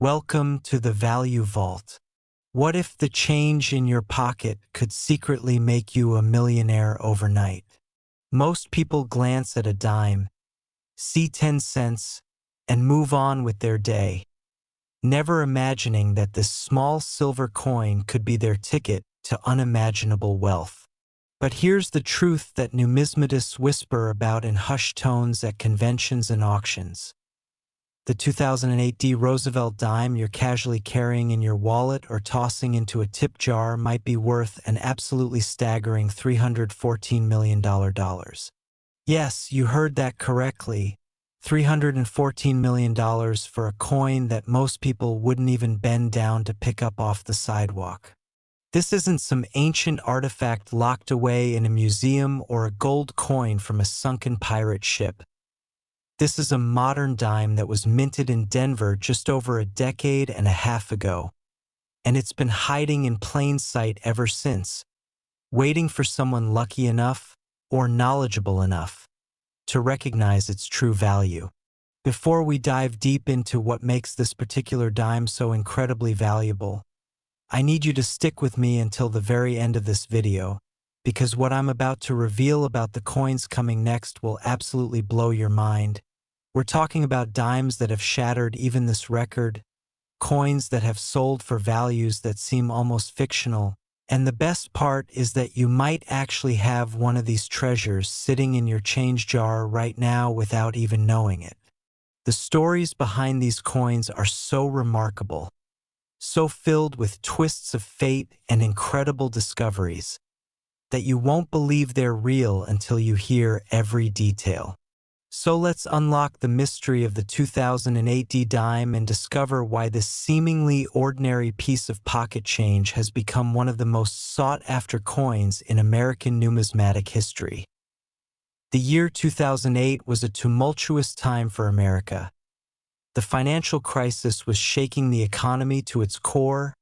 Welcome to the Value Vault. What if the change in your pocket could secretly make you a millionaire overnight? Most people glance at a dime, see 10 cents, and move on with their day, never imagining that this small silver coin could be their ticket to unimaginable wealth. But here's the truth that numismatists whisper about in hushed tones at conventions and auctions. The 2008 Roosevelt dime you're casually carrying in your wallet or tossing into a tip jar might be worth an absolutely staggering $314 million. Yes, you heard that correctly. $314 million for a coin that most people wouldn't even bend down to pick up off the sidewalk. This isn't some ancient artifact locked away in a museum or a gold coin from a sunken pirate ship. This is a modern dime that was minted in Denver just over a decade and a half ago, and it's been hiding in plain sight ever since, waiting for someone lucky enough or knowledgeable enough to recognize its true value. Before we dive deep into what makes this particular dime so incredibly valuable, I need you to stick with me until the very end of this video, because what I'm about to reveal about the coins coming next will absolutely blow your mind. We're talking about dimes that have shattered even this record, coins that have sold for values that seem almost fictional, and the best part is that you might actually have one of these treasures sitting in your change jar right now without even knowing it. The stories behind these coins are so remarkable, so filled with twists of fate and incredible discoveries, that you won't believe they're real until you hear every detail. So let's unlock the mystery of the 2008 dime and discover why this seemingly ordinary piece of pocket change has become one of the most sought-after coins in American numismatic history. The year 2008 was a tumultuous time for America. The financial crisis was shaking the economy to its core,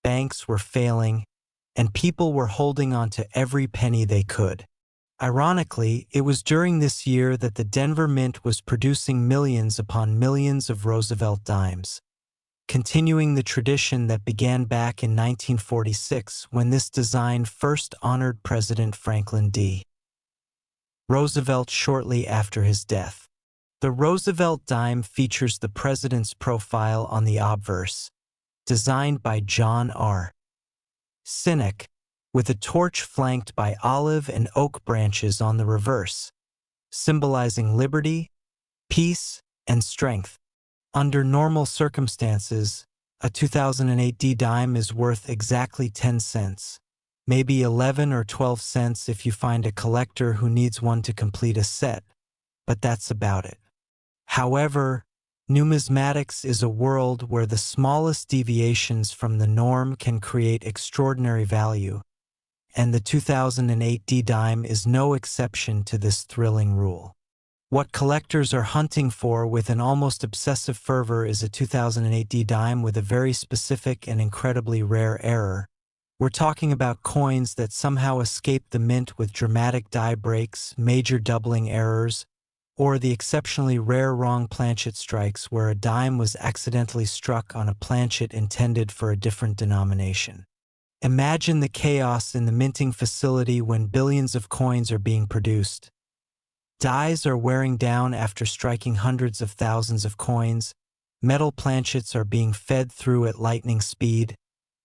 banks were failing, and people were holding on to every penny they could. Ironically, it was during this year that the Denver Mint was producing millions upon millions of Roosevelt dimes, continuing the tradition that began back in 1946 when this design first honored President Franklin D. Roosevelt shortly after his death. The Roosevelt dime features the president's profile on the obverse, designed by John R. Sinek, with a torch flanked by olive and oak branches on the reverse, symbolizing liberty, peace, and strength. Under normal circumstances, a 2008 dime is worth exactly 10 cents, maybe 11 or 12 cents if you find a collector who needs one to complete a set, but that's about it. However, numismatics is a world where the smallest deviations from the norm can create extraordinary value, and the 2008 dime is no exception to this thrilling rule. What collectors are hunting for with an almost obsessive fervor is a 2008 dime with a very specific and incredibly rare error. We're talking about coins that somehow escape the mint with dramatic die breaks, major doubling errors, or the exceptionally rare wrong planchet strikes where a dime was accidentally struck on a planchet intended for a different denomination. Imagine the chaos in the minting facility when billions of coins are being produced. Dies are wearing down after striking hundreds of thousands of coins, metal planchets are being fed through at lightning speed,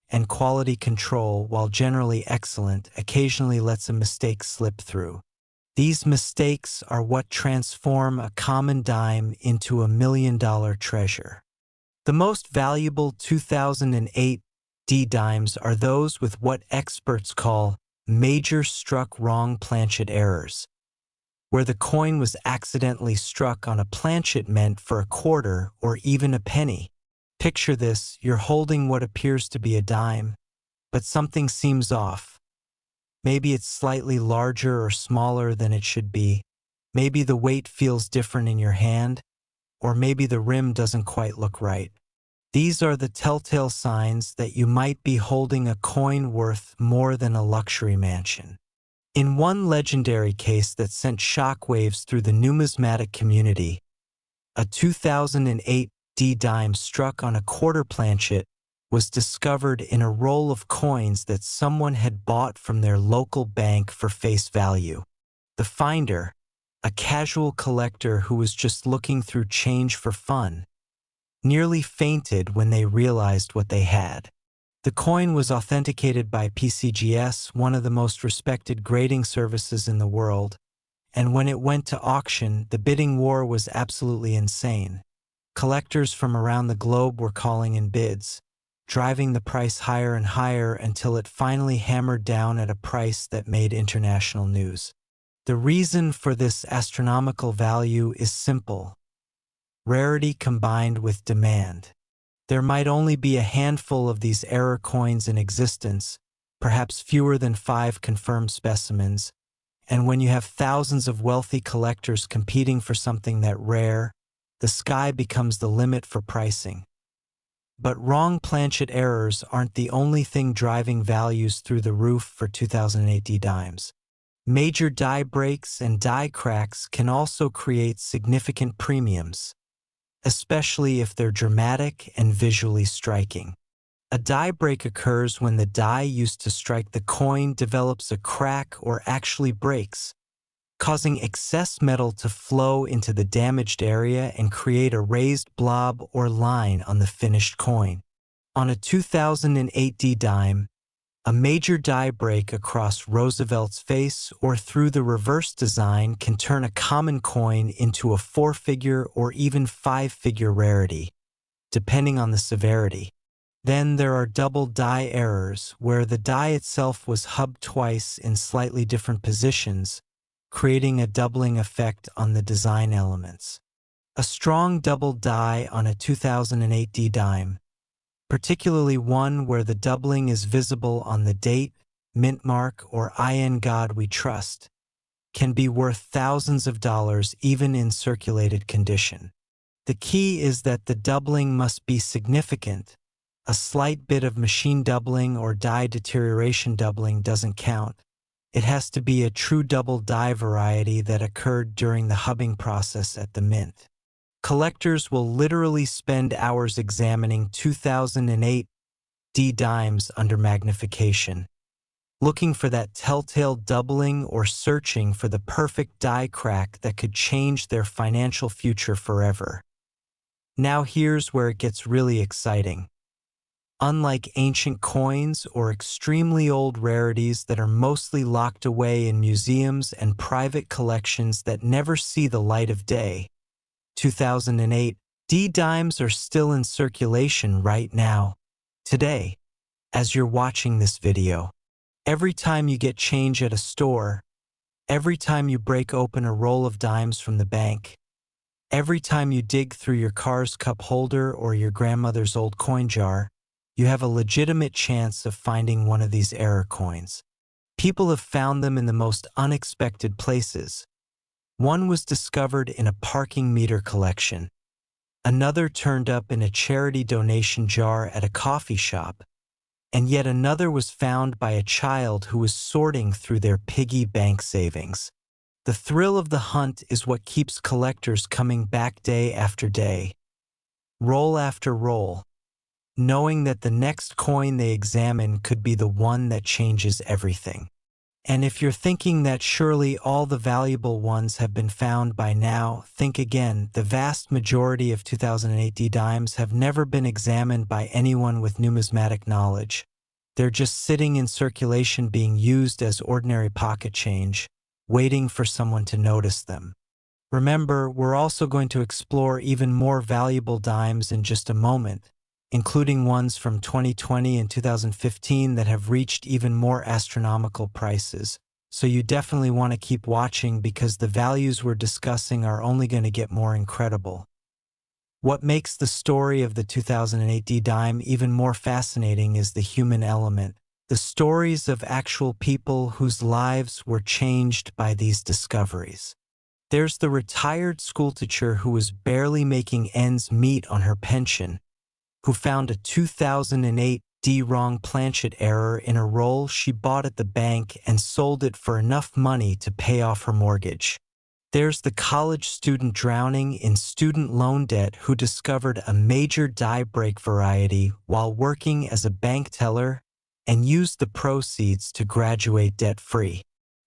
and quality control, while generally excellent, occasionally lets a mistake slip through. These mistakes are what transform a common dime into a million-dollar treasure. The most valuable 2008 dimes are those with what experts call major struck wrong planchet errors, where the coin was accidentally struck on a planchet meant for a quarter or even a penny. Picture this: you're holding what appears to be a dime, but something seems off. Maybe it's slightly larger or smaller than it should be. Maybe the weight feels different in your hand, or maybe the rim doesn't quite look right. These are the telltale signs that you might be holding a coin worth more than a luxury mansion. In one legendary case that sent shockwaves through the numismatic community, a 2008 2008D dime struck on a quarter planchet was discovered in a roll of coins that someone had bought from their local bank for face value. The finder, a casual collector who was just looking through change for fun, nearly fainted when they realized what they had. The coin was authenticated by PCGS, one of the most respected grading services in the world, and when it went to auction, the bidding war was absolutely insane. Collectors from around the globe were calling in bids, driving the price higher and higher until it finally hammered down at a price that made international news. The reason for this astronomical value is simple: rarity combined with demand. There might only be a handful of these error coins in existence, perhaps fewer than 5 confirmed specimens, and when you have thousands of wealthy collectors competing for something that rare, the sky becomes the limit for pricing. But wrong planchet errors aren't the only thing driving values through the roof for 2008D dimes. Major die breaks and die cracks can also create significant premiums, especially if they're dramatic and visually striking. A die break occurs when the die used to strike the coin develops a crack or actually breaks, causing excess metal to flow into the damaged area and create a raised blob or line on the finished coin. On a 2008D dime, a major die break across Roosevelt's face or through the reverse design can turn a common coin into a 4-figure or even 5-figure rarity, depending on the severity. Then there are double die errors, where the die itself was hubbed twice in slightly different positions, creating a doubling effect on the design elements. A strong double die on a 2008D dime, particularly one where the doubling is visible on the date, mint mark, or in God we trust, can be worth thousands of dollars even in circulated condition. The key is that the doubling must be significant. A slight bit of machine doubling or die deterioration doubling doesn't count. It has to be a true double die variety that occurred during the hubbing process at the mint. Collectors will literally spend hours examining 2008D dimes under magnification, looking for that telltale doubling or searching for the perfect die crack that could change their financial future forever. Now here's where it gets really exciting. Unlike ancient coins or extremely old rarities that are mostly locked away in museums and private collections that never see the light of day, 2008D dimes are still in circulation right now, today, as you're watching this video. Every time you get change at a store, every time you break open a roll of dimes from the bank, every time you dig through your car's cup holder or your grandmother's old coin jar, you have a legitimate chance of finding one of these error coins. People have found them in the most unexpected places. One was discovered in a parking meter collection. Another turned up in a charity donation jar at a coffee shop. And yet another was found by a child who was sorting through their piggy bank savings. The thrill of the hunt is what keeps collectors coming back day after day, roll after roll, knowing that the next coin they examine could be the one that changes everything. And if you're thinking that surely all the valuable ones have been found by now, think again. The vast majority of 2008D dimes have never been examined by anyone with numismatic knowledge. They're just sitting in circulation being used as ordinary pocket change, waiting for someone to notice them. Remember, we're also going to explore even more valuable dimes in just a moment, including ones from 2020 and 2015 that have reached even more astronomical prices. So you definitely want to keep watching because the values we're discussing are only going to get more incredible. What makes the story of the 2008D dime even more fascinating is the human element, the stories of actual people whose lives were changed by these discoveries. There's the retired schoolteacher who was barely making ends meet on her pension, who found a 2008D wrong planchet error in a roll she bought at the bank and sold it for enough money to pay off her mortgage. There's the college student drowning in student loan debt who discovered a major die break variety while working as a bank teller and used the proceeds to graduate debt-free.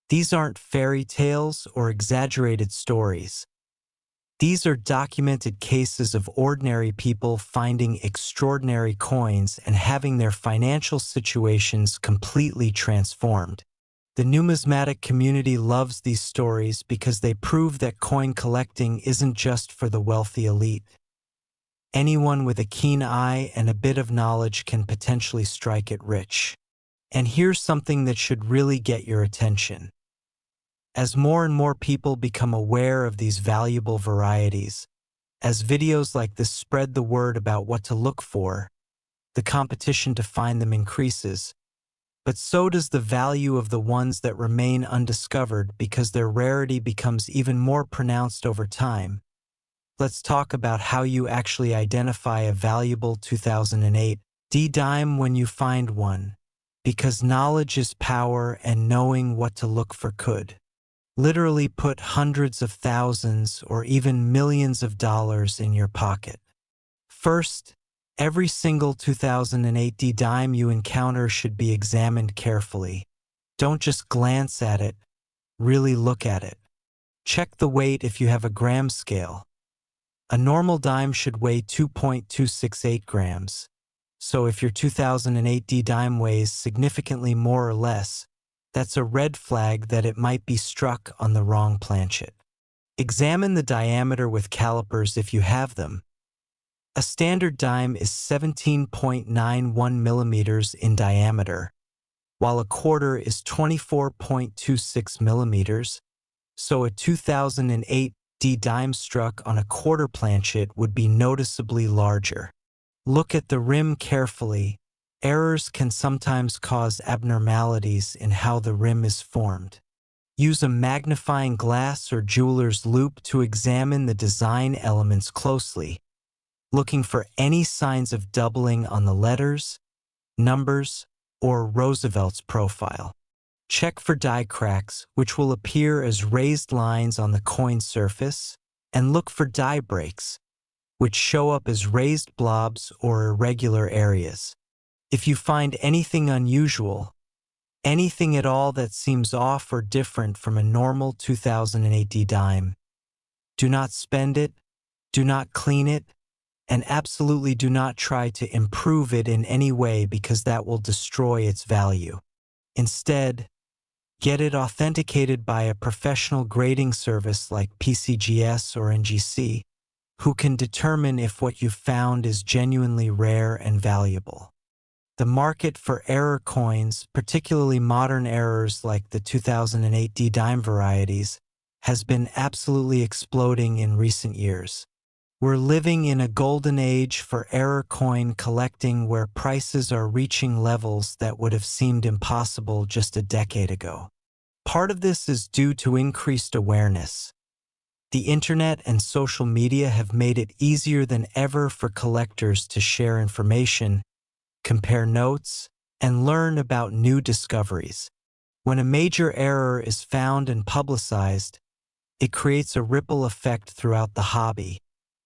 These aren't fairy tales or exaggerated stories. These are documented cases of ordinary people finding extraordinary coins and having their financial situations completely transformed. The numismatic community loves these stories because they prove that coin collecting isn't just for the wealthy elite. Anyone with a keen eye and a bit of knowledge can potentially strike it rich. And here's something that should really get your attention. As more and more people become aware of these valuable varieties, as videos like this spread the word about what to look for, the competition to find them increases. But so does the value of the ones that remain undiscovered because their rarity becomes even more pronounced over time. Let's talk about how you actually identify a valuable 2008 D-dime when you find one, because knowledge is power and knowing what to look for could literally put hundreds of thousands or even millions of dollars in your pocket. First, every single 2008 D-dime you encounter should be examined carefully. Don't just glance at it, really look at it. Check the weight if you have a gram scale. A normal dime should weigh 2.268 grams. So if your 2008 D-dime weighs significantly more or less, that's a red flag that it might be struck on the wrong planchet. Examine the diameter with calipers if you have them. A standard dime is 17.91 millimeters in diameter, while a quarter is 24.26 millimeters, so a 2008 D-dime struck on a quarter planchet would be noticeably larger. Look at the rim carefully. Errors can sometimes cause abnormalities in how the rim is formed. Use a magnifying glass or jeweler's loupe to examine the design elements closely, looking for any signs of doubling on the letters, numbers, or Roosevelt's profile. Check for die cracks, which will appear as raised lines on the coin surface, and look for die breaks, which show up as raised blobs or irregular areas. If you find anything unusual, anything at all that seems off or different from a normal 2008 D-dime, do not spend it, do not clean it, and absolutely do not try to improve it in any way because that will destroy its value. Instead, get it authenticated by a professional grading service like PCGS or NGC, who can determine if what you found is genuinely rare and valuable. The market for error coins, particularly modern errors like the 2008 D-dime varieties, has been absolutely exploding in recent years. We're living in a golden age for error coin collecting where prices are reaching levels that would have seemed impossible just a decade ago. Part of this is due to increased awareness. The internet and social media have made it easier than ever for collectors to share information, compare notes, and learn about new discoveries. When a major error is found and publicized, it creates a ripple effect throughout the hobby,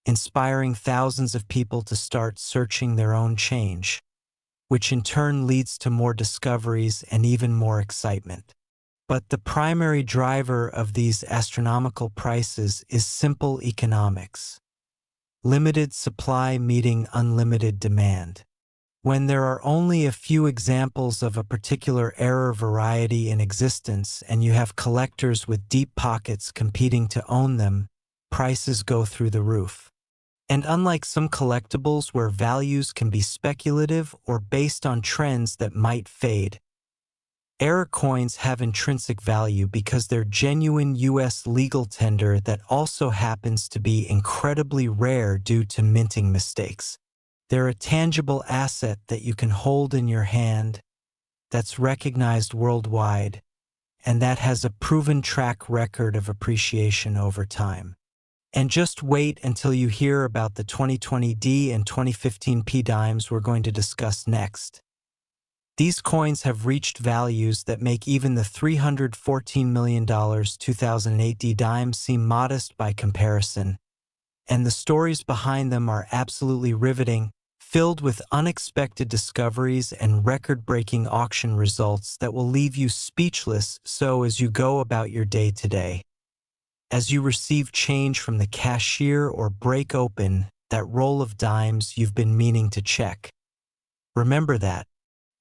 inspiring thousands of people to start searching their own change, which in turn leads to more discoveries and even more excitement. But the primary driver of these astronomical prices is simple economics. Limited supply meeting unlimited demand. When there are only a few examples of a particular error variety in existence and you have collectors with deep pockets competing to own them, prices go through the roof. And unlike some collectibles where values can be speculative or based on trends that might fade, error coins have intrinsic value because they're genuine U.S. legal tender that also happens to be incredibly rare due to minting mistakes. They're a tangible asset that you can hold in your hand, that's recognized worldwide, and that has a proven track record of appreciation over time. And just wait until you hear about the 2020 D and 2015 P dimes we're going to discuss next. These coins have reached values that make even the $314 million 2008 D-Dimes seem modest by comparison, and the stories behind them are absolutely riveting, filled with unexpected discoveries and record-breaking auction results that will leave you speechless so as you go about your day today. As you receive change from the cashier or break open that roll of dimes you've been meaning to check, remember that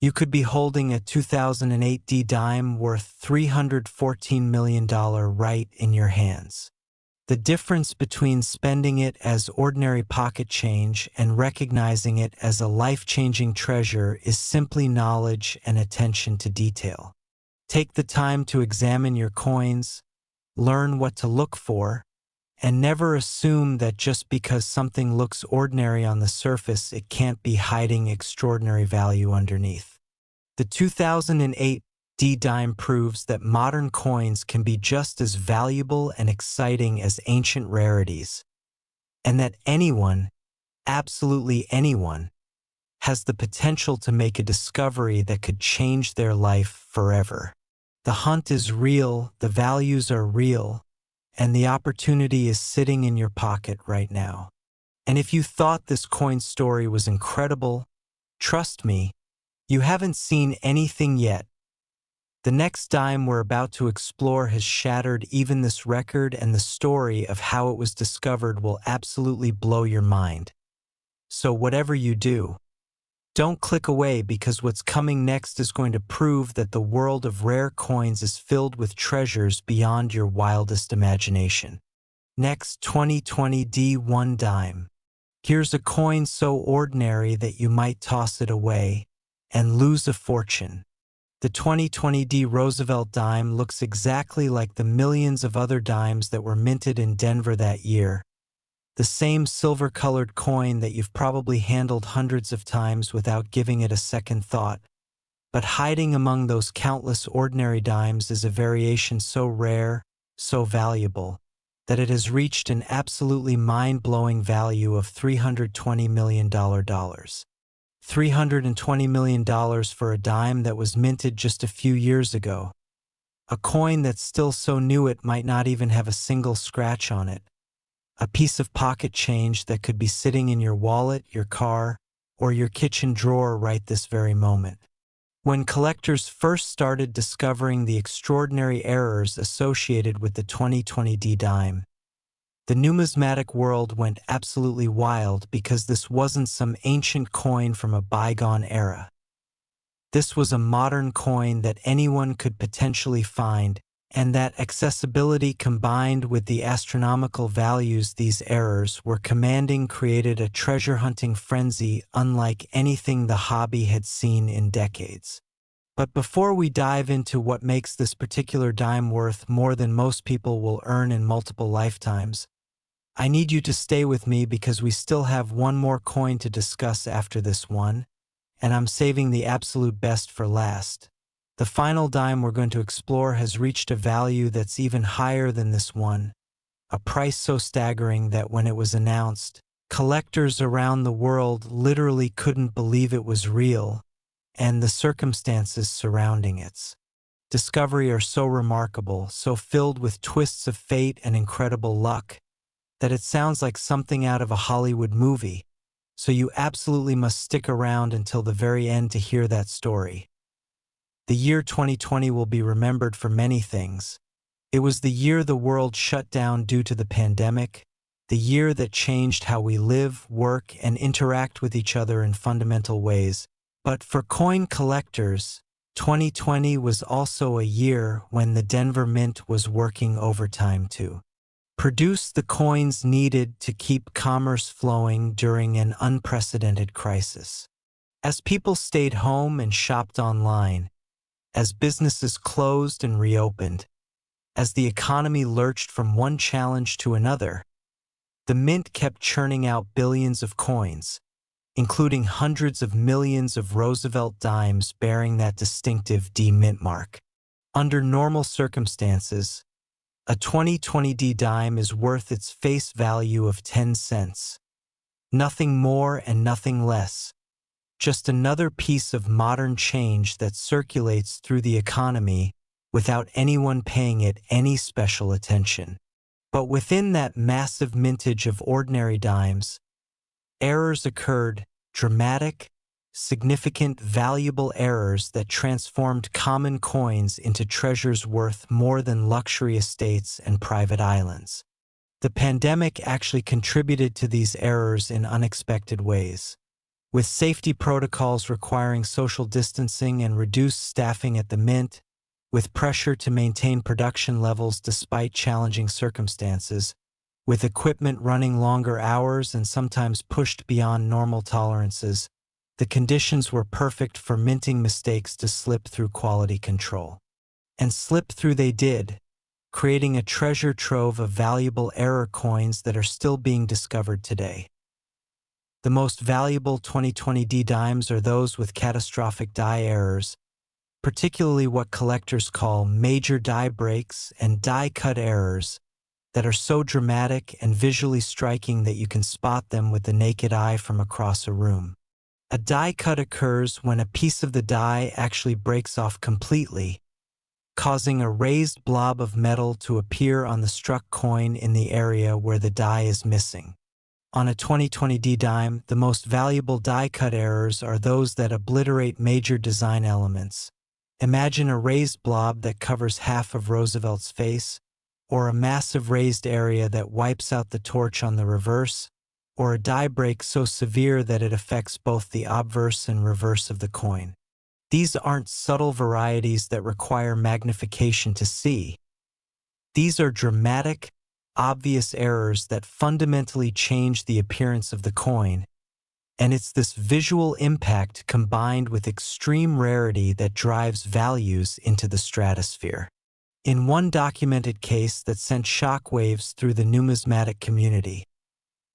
you could be holding a 2008 D-Dime worth $314 million right in your hands. The difference between spending it as ordinary pocket change and recognizing it as a life-changing treasure is simply knowledge and attention to detail. Take the time to examine your coins, learn what to look for, and never assume that just because something looks ordinary on the surface, it can't be hiding extraordinary value underneath. The 2008 D-Dime proves that modern coins can be just as valuable and exciting as ancient rarities, and that anyone, absolutely anyone, has the potential to make a discovery that could change their life forever. The hunt is real, the values are real, and the opportunity is sitting in your pocket right now. And if you thought this coin story was incredible, trust me, you haven't seen anything yet. The next dime we're about to explore has shattered even this record, and the story of how it was discovered will absolutely blow your mind. So whatever you do, don't click away, because what's coming next is going to prove that the world of rare coins is filled with treasures beyond your wildest imagination. Next, 2020 D1 dime. Here's a coin so ordinary that you might toss it away and lose a fortune. The 2020 D Roosevelt dime looks exactly like the millions of other dimes that were minted in Denver that year. The same silver-colored coin that you've probably handled hundreds of times without giving it a second thought. But hiding among those countless ordinary dimes is a variation so rare, so valuable, that it has reached an absolutely mind-blowing value of $320 million. $320 million for a dime that was minted just a few years ago. A coin that's still so new it might not even have a single scratch on it. A piece of pocket change that could be sitting in your wallet, your car, or your kitchen drawer right this very moment. When collectors first started discovering the extraordinary errors associated with the 2020 D-Dime, the numismatic world went absolutely wild, because this wasn't some ancient coin from a bygone era. This was a modern coin that anyone could potentially find, and that accessibility combined with the astronomical values these errors were commanding created a treasure-hunting frenzy unlike anything the hobby had seen in decades. But before we dive into what makes this particular dime worth more than most people will earn in multiple lifetimes, I need you to stay with me, because we still have one more coin to discuss after this one, and I'm saving the absolute best for last. The final dime we're going to explore has reached a value that's even higher than this one, a price so staggering that when it was announced, collectors around the world literally couldn't believe it was real, and the circumstances surrounding its discovery are so remarkable, so filled with twists of fate and incredible luck, that it sounds like something out of a Hollywood movie, so you absolutely must stick around until the very end to hear that story. The year 2020 will be remembered for many things. It was the year the world shut down due to the pandemic, the year that changed how we live, work, and interact with each other in fundamental ways. But for coin collectors, 2020 was also a year when the Denver Mint was working overtime to produce the coins needed to keep commerce flowing during an unprecedented crisis. As people stayed home and shopped online, as businesses closed and reopened, as the economy lurched from one challenge to another, the Mint kept churning out billions of coins, including hundreds of millions of Roosevelt dimes bearing that distinctive D Mint mark. Under normal circumstances, a 2020 D dime is worth its face value of 10 cents. Nothing more and nothing less. just another piece of modern change that circulates through the economy without anyone paying it any special attention. But within that massive mintage of ordinary dimes, errors occurred, dramatic, significant, valuable errors that transformed common coins into treasures worth more than luxury estates and private islands. The pandemic actually contributed to these errors in unexpected ways. With safety protocols requiring social distancing and reduced staffing at the mint, with pressure to maintain production levels despite challenging circumstances, with equipment running longer hours and sometimes pushed beyond normal tolerances, the conditions were perfect for minting mistakes to slip through quality control. And slip through they did, creating a treasure trove of valuable error coins that are still being discovered today. The most valuable 2020 DIMES are those with catastrophic die errors, particularly what collectors call major die breaks and die cut errors that are so dramatic and visually striking that you can spot them with the naked eye from across a room. A die cut occurs when a piece of the die actually breaks off completely, causing a raised blob of metal to appear on the struck coin in the area where the die is missing. On a 2020 DIME, the most valuable die cut errors are those that obliterate major design elements. Imagine a raised blob that covers half of Roosevelt's face, or a massive raised area that wipes out the torch on the reverse, or a die break so severe that it affects both the obverse and reverse of the coin. These aren't subtle varieties that require magnification to see. These are dramatic, obvious errors that fundamentally change the appearance of the coin, and it's this visual impact combined with extreme rarity that drives values into the stratosphere. In one documented case that sent shockwaves through the numismatic community,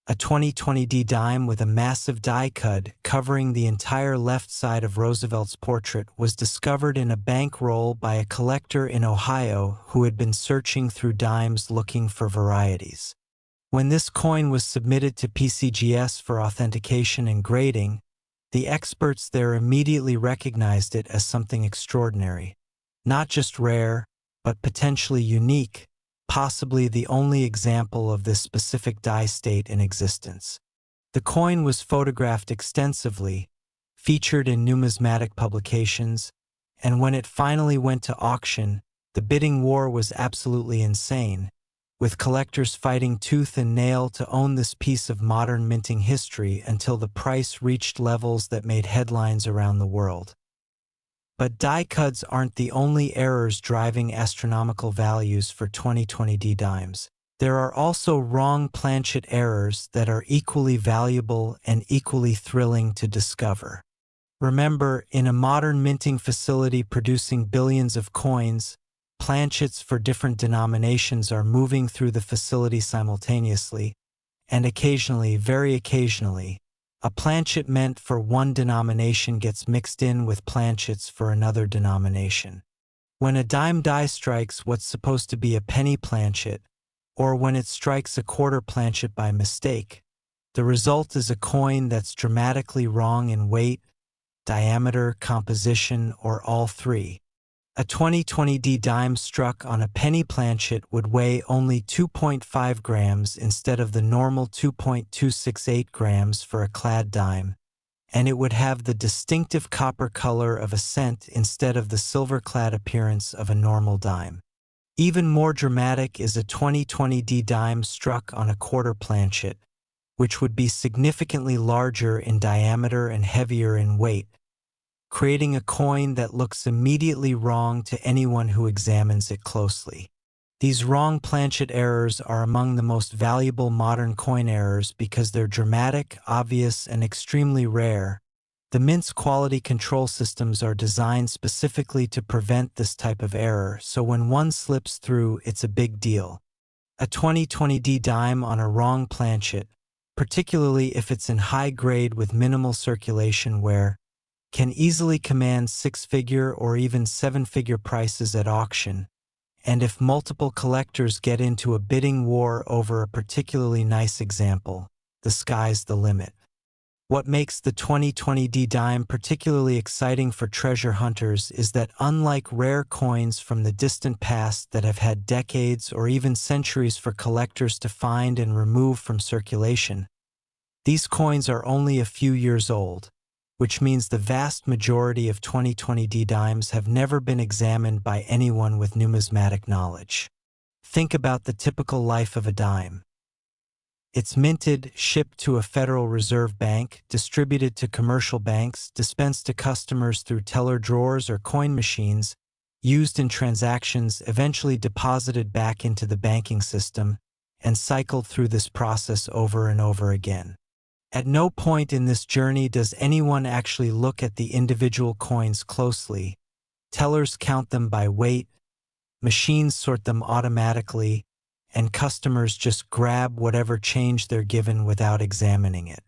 a 2020 DIME with a massive die cud covering the entire left side of Roosevelt's portrait was discovered in a bankroll by a collector in Ohio who had been searching through dimes looking for varieties. When this coin was submitted to PCGS for authentication and grading, the experts there immediately recognized it as something extraordinary, not just rare, but potentially unique, possibly the only example of this specific die state in existence. The coin was photographed extensively, featured in numismatic publications, and when it finally went to auction, the bidding war was absolutely insane, with collectors fighting tooth and nail to own this piece of modern minting history until the price reached levels that made headlines around the world. But die cuds aren't the only errors driving astronomical values for 2020 DIMEs. There are also wrong planchet errors that are equally valuable and equally thrilling to discover. Remember, in a modern minting facility producing billions of coins, planchets for different denominations are moving through the facility simultaneously, and occasionally, very occasionally, a planchet meant for one denomination gets mixed in with planchets for another denomination. When a dime die strikes what's supposed to be a penny planchet, or when it strikes a quarter planchet by mistake, the result is a coin that's dramatically wrong in weight, diameter, composition, or all three. A 2020 dime struck on a penny planchet would weigh only 2.5 grams instead of the normal 2.268 grams for a clad dime, and it would have the distinctive copper color of a cent instead of the silver-clad appearance of a normal dime. Even more dramatic is a 2020 dime struck on a quarter planchet, which would be significantly larger in diameter and heavier in weight, creating a coin that looks immediately wrong to anyone who examines it closely. These wrong planchet errors are among the most valuable modern coin errors because they're dramatic, obvious, and extremely rare. The mint's quality control systems are designed specifically to prevent this type of error, so when one slips through, it's a big deal. A 2020 dime on a wrong planchet, particularly if it's in high grade with minimal circulation wear, can easily command six-figure or even seven-figure prices at auction, and if multiple collectors get into a bidding war over a particularly nice example, the sky's the limit. What makes the 2020 D-dime particularly exciting for treasure hunters is that unlike rare coins from the distant past that have had decades or even centuries for collectors to find and remove from circulation, these coins are only a few years old, which means the vast majority of 2020 D-dimes have never been examined by anyone with numismatic knowledge. Think about the typical life of a dime. It's minted, shipped to a Federal Reserve Bank, distributed to commercial banks, dispensed to customers through teller drawers or coin machines, used in transactions, eventually deposited back into the banking system, and cycled through this process over and over again. At no point in this journey does anyone actually look at the individual coins closely. Tellers count them by weight, machines sort them automatically, and customers just grab whatever change they're given without examining it.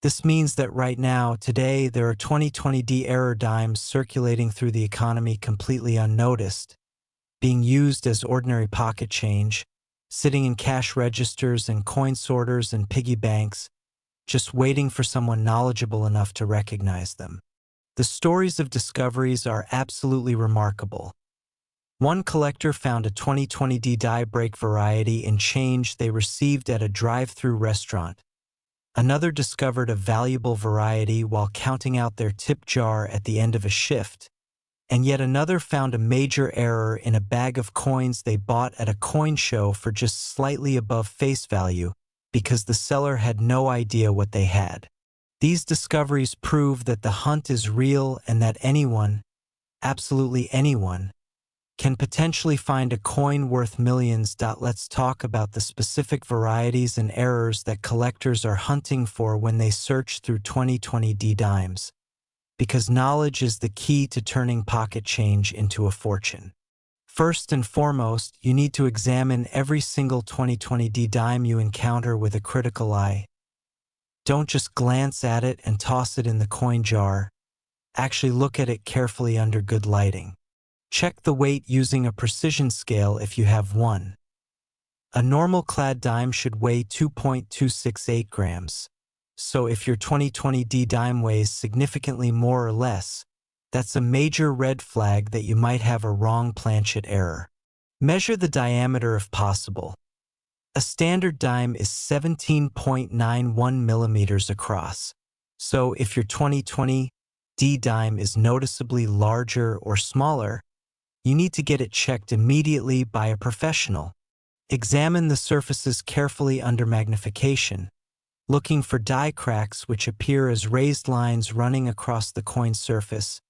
This means that right now, today, there are 2020 D error dimes circulating through the economy completely unnoticed, being used as ordinary pocket change, sitting in cash registers and coin sorters and piggy banks, just waiting for someone knowledgeable enough to recognize them. The stories of discoveries are absolutely remarkable. One collector found a 2020 D die break variety in change they received at a drive-through restaurant. Another discovered a valuable variety while counting out their tip jar at the end of a shift. And yet another found a major error in a bag of coins they bought at a coin show for just slightly above face value because the seller had no idea what they had. These discoveries prove that the hunt is real and that anyone, absolutely anyone, can potentially find a coin worth millions. Let's talk about the specific varieties and errors that collectors are hunting for when they search through 2020 D-dimes, because knowledge is the key to turning pocket change into a fortune. First and foremost, you need to examine every single 2020 D-dime you encounter with a critical eye. Don't just glance at it and toss it in the coin jar. Actually look at it carefully under good lighting. Check the weight using a precision scale if you have one. A normal clad dime should weigh 2.268 grams. So if your 2020 D dime weighs significantly more or less, that's a major red flag that you might have a wrong planchet error. Measure the diameter if possible. A standard dime is 17.91 millimeters across. So if your 2020 D dime is noticeably larger or smaller, you need to get it checked immediately by a professional. Examine the surfaces carefully under magnification, looking for die cracks which appear as raised lines running across the coin surface,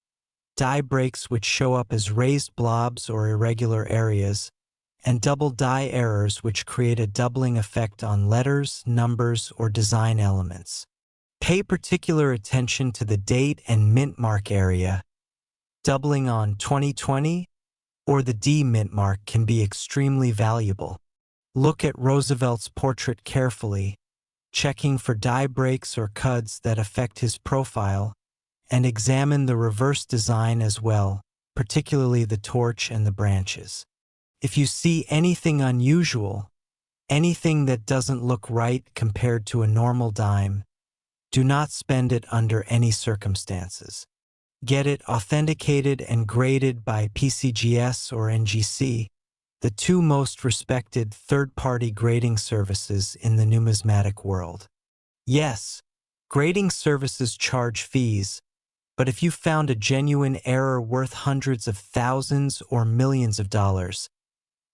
die breaks which show up as raised blobs or irregular areas, and double die errors which create a doubling effect on letters, numbers, or design elements. Pay particular attention to the date and mint mark area. Doubling on 2020 or the D mint mark can be extremely valuable. Look at Roosevelt's portrait carefully, checking for die breaks or cuds that affect his profile, and examine the reverse design as well, particularly the torch and the branches. If you see anything unusual, anything that doesn't look right compared to a normal dime, do not spend it under any circumstances. Get it authenticated and graded by PCGS or NGC, the two most respected third-party grading services in the numismatic world. Yes, grading services charge fees, but if you found a genuine error worth hundreds of thousands or millions of dollars,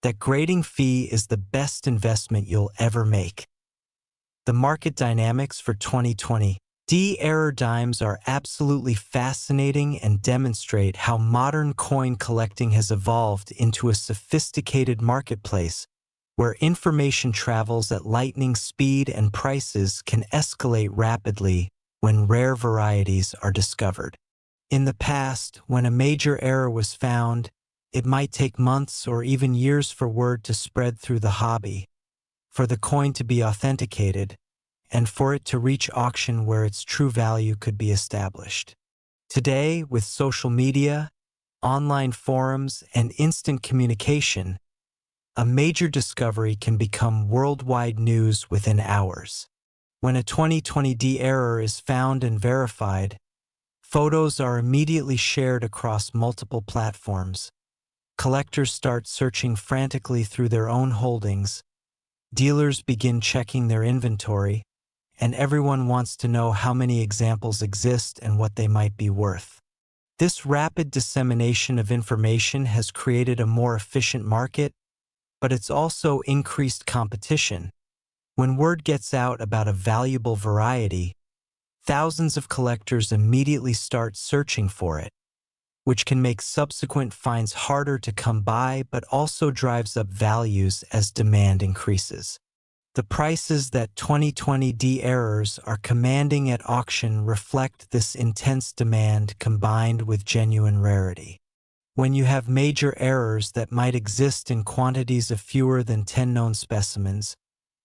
that grading fee is the best investment you'll ever make. The market dynamics for 2020 D error dimes are absolutely fascinating and demonstrate how modern coin collecting has evolved into a sophisticated marketplace where information travels at lightning speed and prices can escalate rapidly when rare varieties are discovered. In the past, when a major error was found, it might take months or even years for word to spread through the hobby, for the coin to be authenticated, and for it to reach auction where its true value could be established. Today, with social media, online forums, and instant communication, a major discovery can become worldwide news within hours. When a 2020D error is found and verified, photos are immediately shared across multiple platforms. Collectors start searching frantically through their own holdings, dealers begin checking their inventory, and everyone wants to know how many examples exist and what they might be worth. This rapid dissemination of information has created a more efficient market, but it's also increased competition. When word gets out about a valuable variety, thousands of collectors immediately start searching for it, which can make subsequent finds harder to come by but also drives up values as demand increases. The prices that 2020D errors are commanding at auction reflect this intense demand combined with genuine rarity. When you have major errors that might exist in quantities of fewer than 10 known specimens,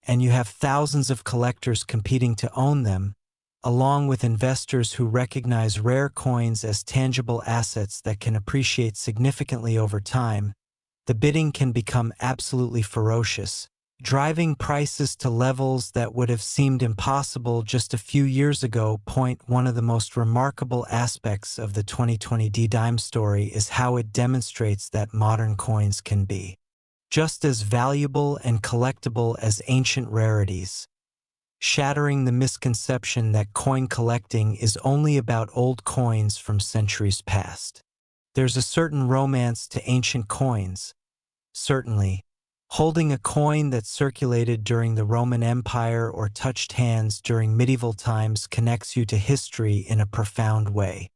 and you have thousands of collectors competing to own them, along with investors who recognize rare coins as tangible assets that can appreciate significantly over time, the bidding can become absolutely ferocious, driving prices to levels that would have seemed impossible just a few years ago. One of the most remarkable aspects of the 2020D dime story is how it demonstrates that modern coins can be just as valuable and collectible as ancient rarities, shattering the misconception that coin collecting is only about old coins from centuries past. There's a certain romance to ancient coins. Certainly, holding a coin that circulated during the Roman Empire or touched hands during medieval times connects you to history in a profound way.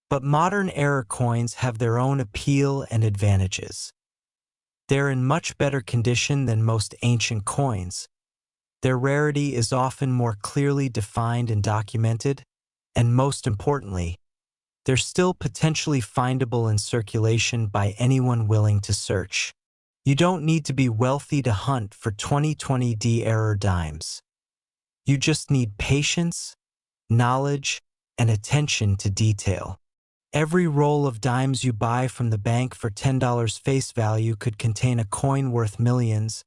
But modern era coins have their own appeal and advantages. They're in much better condition than most ancient coins. Their rarity is often more clearly defined and documented, and most importantly, they're still potentially findable in circulation by anyone willing to search. You don't need to be wealthy to hunt for 2020D error dimes. You just need patience, knowledge, and attention to detail. Every roll of dimes you buy from the bank for $10 face value could contain a coin worth millions,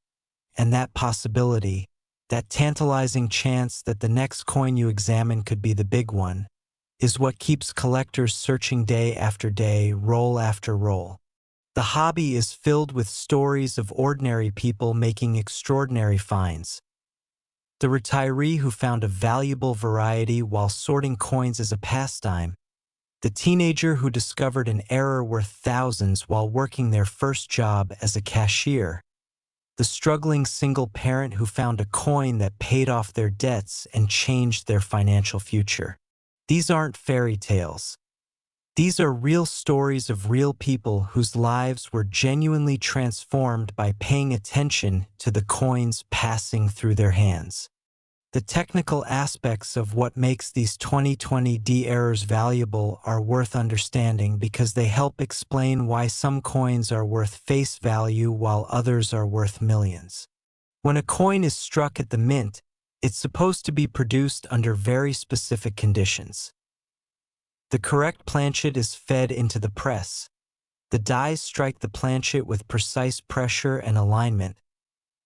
and that possibility, that tantalizing chance that the next coin you examine could be the big one, is what keeps collectors searching day after day, roll after roll. The hobby is filled with stories of ordinary people making extraordinary finds. The retiree who found a valuable variety while sorting coins as a pastime, the teenager who discovered an error worth thousands while working their first job as a cashier, the struggling single parent who found a coin that paid off their debts and changed their financial future. These aren't fairy tales. These are real stories of real people whose lives were genuinely transformed by paying attention to the coins passing through their hands. The technical aspects of what makes these 2020D errors valuable are worth understanding because they help explain why some coins are worth face value while others are worth millions. When a coin is struck at the mint, it's supposed to be produced under very specific conditions. The correct planchet is fed into the press. The dies strike the planchet with precise pressure and alignment,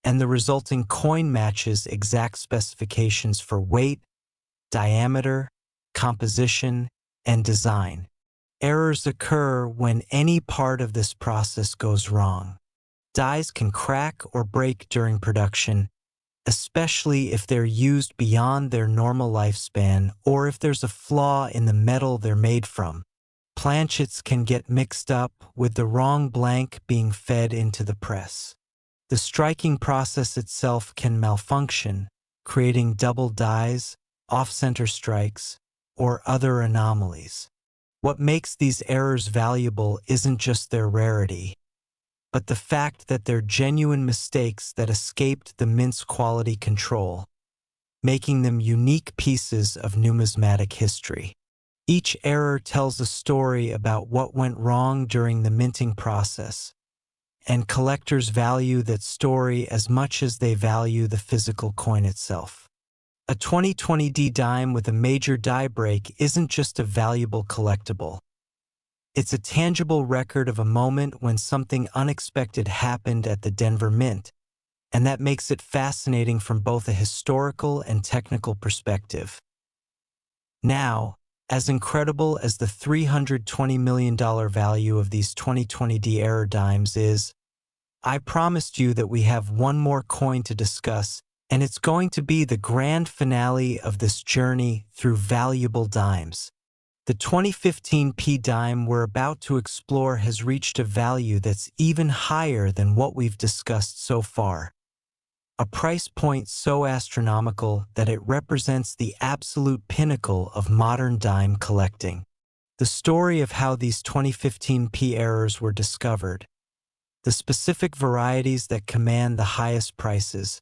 and the resulting coin matches exact specifications for weight, diameter, composition, and design. Errors occur when any part of this process goes wrong. Dies can crack or break during production, especially if they're used beyond their normal lifespan or if there's a flaw in the metal they're made from. Planchets can get mixed up with the wrong blank being fed into the press. The striking process itself can malfunction, creating double dies, off-center strikes, or other anomalies. What makes these errors valuable isn't just their rarity, but the fact that they're genuine mistakes that escaped the mint's quality control, making them unique pieces of numismatic history. Each error tells a story about what went wrong during the minting process, and collectors value that story as much as they value the physical coin itself. A 2020D dime with a major die break isn't just a valuable collectible. It's a tangible record of a moment when something unexpected happened at the Denver Mint, and that makes it fascinating from both a historical and technical perspective. Now, as incredible as the $320 million value of these 2020 error dimes is, I promised you that we have one more coin to discuss, and it's going to be the grand finale of this journey through valuable dimes. The 2015 P dime we're about to explore has reached a value that's even higher than what we've discussed so far. A price point so astronomical that it represents the absolute pinnacle of modern dime collecting. The story of how these 2015 P errors were discovered, the specific varieties that command the highest prices,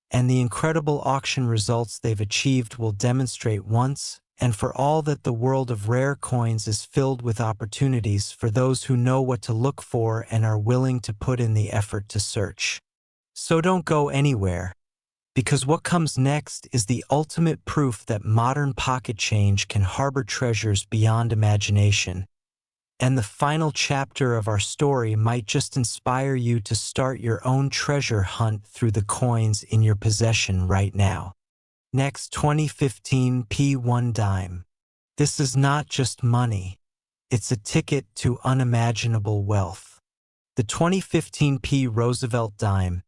and the incredible auction results they've achieved will demonstrate once and for all that the world of rare coins is filled with opportunities for those who know what to look for and are willing to put in the effort to search. So don't go anywhere, because what comes next is the ultimate proof that modern pocket change can harbor treasures beyond imagination. And the final chapter of our story might just inspire you to start your own treasure hunt through the coins in your possession right now. Next, 2015 P1 dime. This is not just money. It's a ticket to unimaginable wealth. The 2015 P Roosevelt dime,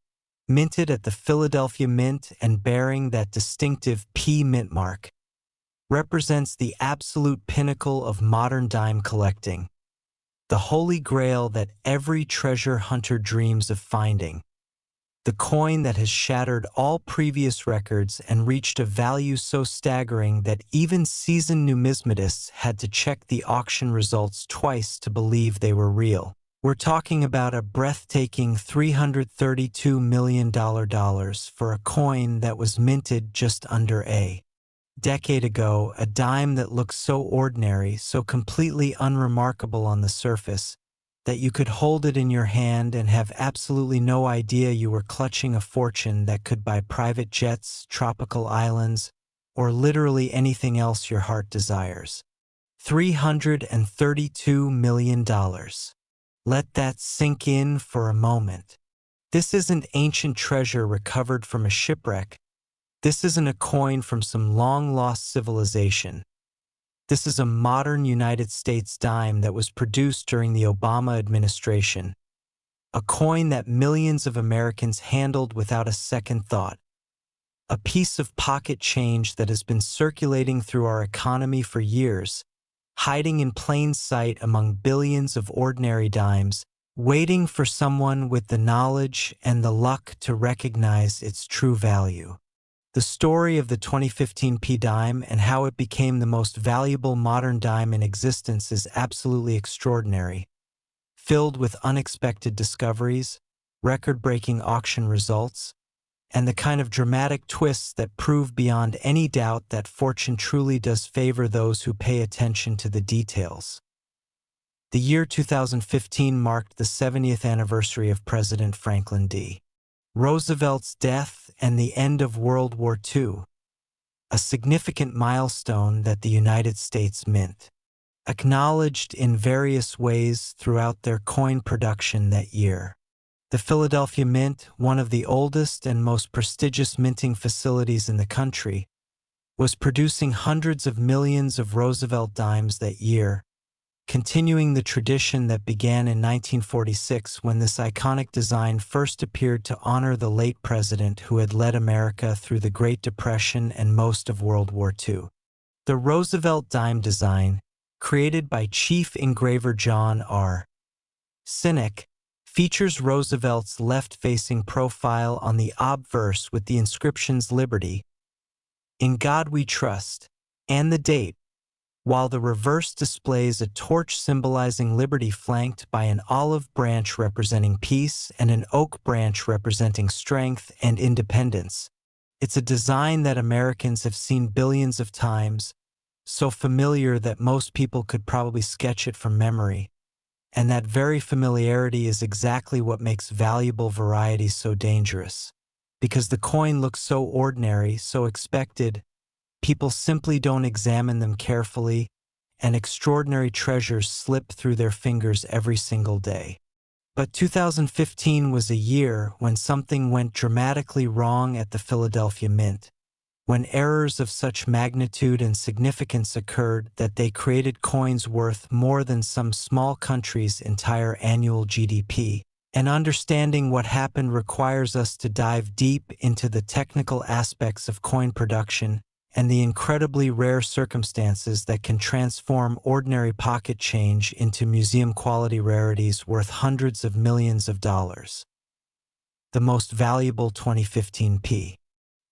minted at the Philadelphia Mint and bearing that distinctive P mint mark, represents the absolute pinnacle of modern dime collecting, the holy grail that every treasure hunter dreams of finding, the coin that has shattered all previous records and reached a value so staggering that even seasoned numismatists had to check the auction results twice to believe they were real. We're talking about a breathtaking $332 million for a coin that was minted just under a decade ago, a dime that looks so ordinary, so completely unremarkable on the surface, that you could hold it in your hand and have absolutely no idea you were clutching a fortune that could buy private jets, tropical islands, or literally anything else your heart desires. $332 million. Let that sink in for a moment. This isn't ancient treasure recovered from a shipwreck. This isn't a coin from some long-lost civilization. This is a modern United States dime that was produced during the Obama administration, a coin that millions of Americans handled without a second thought, a piece of pocket change that has been circulating through our economy for years, hiding in plain sight among billions of ordinary dimes, waiting for someone with the knowledge and the luck to recognize its true value. The story of the 2015 P dime and how it became the most valuable modern dime in existence is absolutely extraordinary, filled with unexpected discoveries, record-breaking auction results, and the kind of dramatic twists that prove beyond any doubt that fortune truly does favor those who pay attention to the details. The year 2015 marked the 70th anniversary of President Franklin D. Roosevelt's death and the end of World War II, a significant milestone that the United States Mint acknowledged in various ways throughout their coin production that year. The Philadelphia Mint, one of the oldest and most prestigious minting facilities in the country, was producing hundreds of millions of Roosevelt dimes that year, continuing the tradition that began in 1946 when this iconic design first appeared to honor the late president who had led America through the Great Depression and most of World War II. The Roosevelt dime design, created by Chief Engraver John R. Sinek, features Roosevelt's left-facing profile on the obverse with the inscriptions Liberty, In God We Trust, and the date, while the reverse displays a torch symbolizing liberty flanked by an olive branch representing peace and an oak branch representing strength and independence. It's a design that Americans have seen billions of times, so familiar that most people could probably sketch it from memory. And that very familiarity is exactly what makes valuable varieties so dangerous. Because the coin looks so ordinary, so expected, people simply don't examine them carefully, and extraordinary treasures slip through their fingers every single day. But 2015 was a year when something went dramatically wrong at the Philadelphia Mint, when errors of such magnitude and significance occurred that they created coins worth more than some small country's entire annual GDP. And understanding what happened requires us to dive deep into the technical aspects of coin production and the incredibly rare circumstances that can transform ordinary pocket change into museum-quality rarities worth hundreds of millions of dollars. The most valuable 2015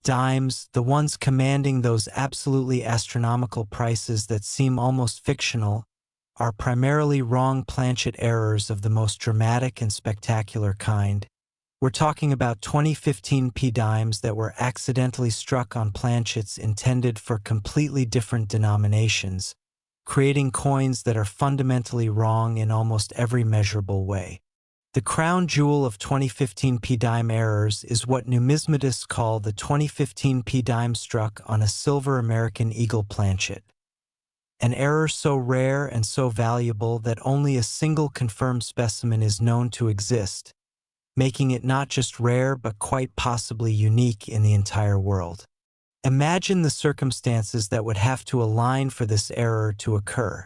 dimes, the ones commanding those absolutely astronomical prices that seem almost fictional, are primarily wrong planchet errors of the most dramatic and spectacular kind. We're talking about 2015 dimes that were accidentally struck on planchets intended for completely different denominations, creating coins that are fundamentally wrong in almost every measurable way. The crown jewel of 2015 dime errors is what numismatists call the 2015 dime struck on a silver American Eagle planchet. An error so rare and so valuable that only a single confirmed specimen is known to exist, making it not just rare but quite possibly unique in the entire world. Imagine the circumstances that would have to align for this error to occur.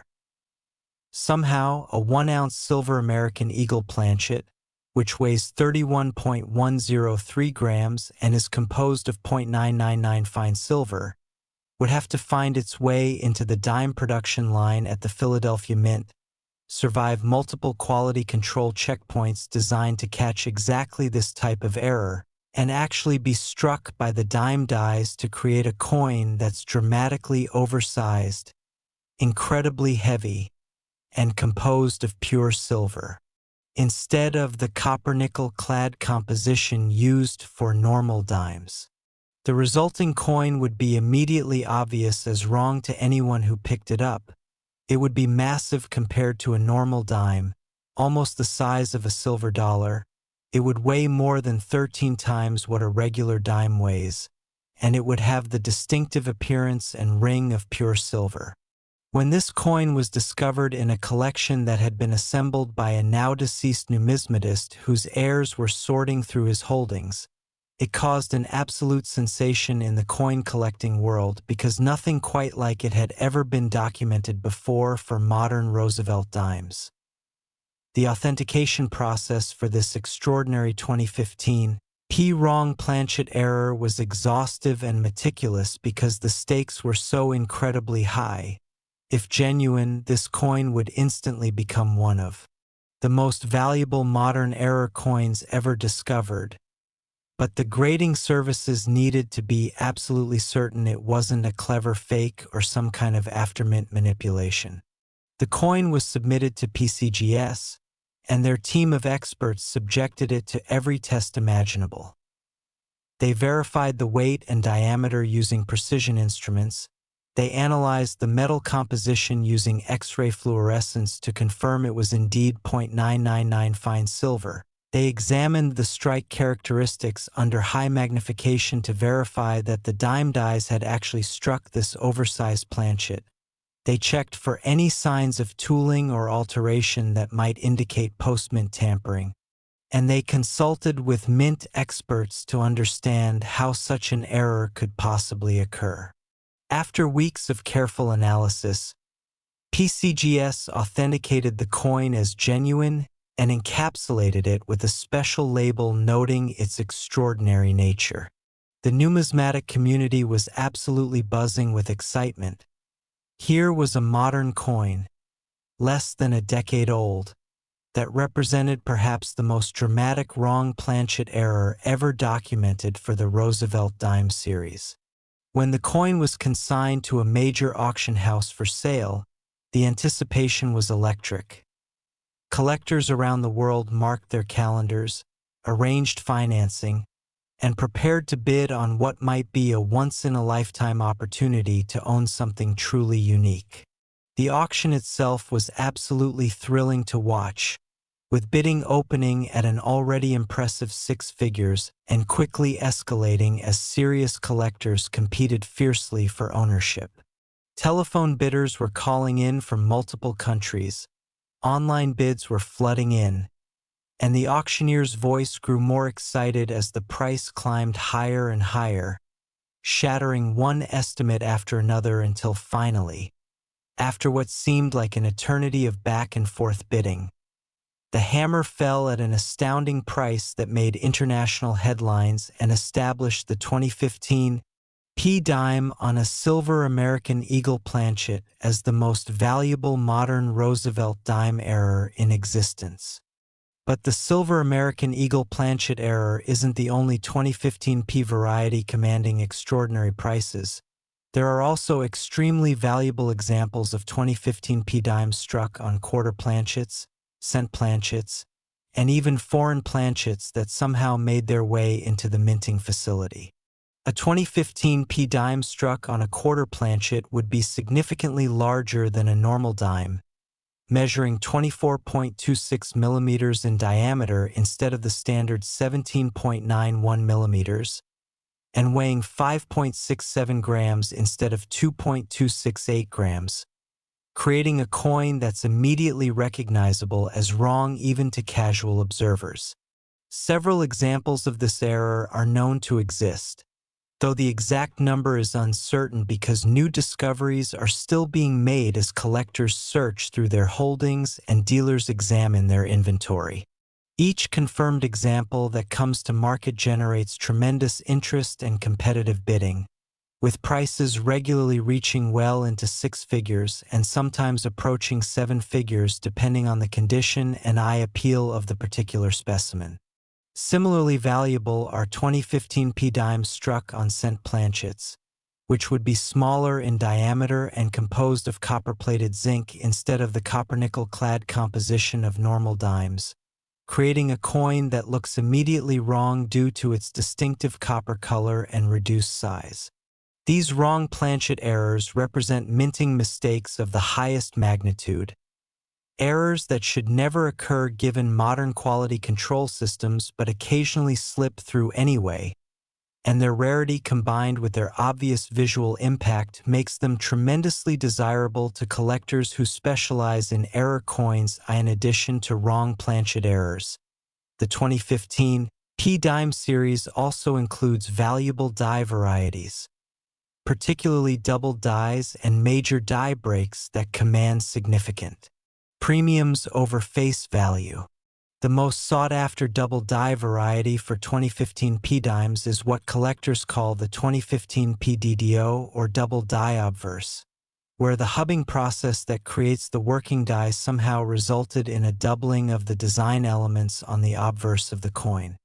Somehow, a 1-ounce silver American Eagle planchet, which weighs 31.103 grams and is composed of 0.999 fine silver, would have to find its way into the dime production line at the Philadelphia Mint, survive multiple quality control checkpoints designed to catch exactly this type of error, and actually be struck by the dime dies to create a coin that's dramatically oversized, incredibly heavy, and composed of pure silver, instead of the copper-nickel-clad composition used for normal dimes. The resulting coin would be immediately obvious as wrong to anyone who picked it up. It would be massive compared to a normal dime, almost the size of a silver dollar. It would weigh more than 13 times what a regular dime weighs, and it would have the distinctive appearance and ring of pure silver. When this coin was discovered in a collection that had been assembled by a now-deceased numismatist whose heirs were sorting through his holdings, it caused an absolute sensation in the coin-collecting world because nothing quite like it had ever been documented before for modern Roosevelt dimes. The authentication process for this extraordinary 2015 wrong planchet error was exhaustive and meticulous because the stakes were so incredibly high. If genuine, this coin would instantly become one of the most valuable modern error coins ever discovered. But the grading services needed to be absolutely certain it wasn't a clever fake or some kind of aftermint manipulation. The coin was submitted to PCGS, and their team of experts subjected it to every test imaginable. They verified the weight and diameter using precision instruments. They analyzed the metal composition using X-ray fluorescence to confirm it was indeed 0.999 fine silver. They examined the strike characteristics under high magnification to verify that the dime dies had actually struck this oversized planchet. They checked for any signs of tooling or alteration that might indicate post-mint tampering. And they consulted with mint experts to understand how such an error could possibly occur. After weeks of careful analysis, PCGS authenticated the coin as genuine and encapsulated it with a special label noting its extraordinary nature. The numismatic community was absolutely buzzing with excitement. Here was a modern coin, less than a decade old, that represented perhaps the most dramatic wrong planchet error ever documented for the Roosevelt dime series. When the coin was consigned to a major auction house for sale, the anticipation was electric. Collectors around the world marked their calendars, arranged financing, and prepared to bid on what might be a once-in-a-lifetime opportunity to own something truly unique. The auction itself was absolutely thrilling to watch, with bidding opening at an already impressive 6 figures and quickly escalating as serious collectors competed fiercely for ownership. Telephone bidders were calling in from multiple countries. Online bids were flooding in, and the auctioneer's voice grew more excited as the price climbed higher and higher, shattering one estimate after another until finally, after what seemed like an eternity of back-and-forth bidding, the hammer fell at an astounding price that made international headlines and established the 2015 P-dime on a silver American Eagle planchet as the most valuable modern Roosevelt dime error in existence. But the silver American Eagle planchet error isn't the only 2015 P variety commanding extraordinary prices. There are also extremely valuable examples of 2015 P dimes struck on quarter planchets, cent planchets, and even foreign planchets that somehow made their way into the minting facility. A 2015 P dime struck on a quarter planchet would be significantly larger than a normal dime, measuring 24.26 millimeters in diameter instead of the standard 17.91 millimeters, and weighing 5.67 grams instead of 2.268 grams, creating a coin that's immediately recognizable as wrong even to casual observers. Several examples of this error are known to exist, though the exact number is uncertain because new discoveries are still being made as collectors search through their holdings and dealers examine their inventory. Each confirmed example that comes to market generates tremendous interest and competitive bidding, with prices regularly reaching well into six figures and sometimes approaching seven figures depending on the condition and eye appeal of the particular specimen. Similarly valuable are 2015 P dimes struck on cent planchets, which would be smaller in diameter and composed of copper-plated zinc instead of the copper-nickel-clad composition of normal dimes, creating a coin that looks immediately wrong due to its distinctive copper color and reduced size. These wrong planchet errors represent minting mistakes of the highest magnitude, errors that should never occur given modern quality control systems but occasionally slip through anyway, and their rarity combined with their obvious visual impact makes them tremendously desirable to collectors who specialize in error coins in addition to wrong planchet errors. The 2015 P dime series also includes valuable die varieties, particularly double dies and major die breaks that command significant premiums over face value. The most sought-after double die variety for 2015 P dimes is what collectors call the 2015 PDDO or double die obverse, where the hubbing process that creates the working die somehow resulted in a doubling of the design elements on the obverse of the coin.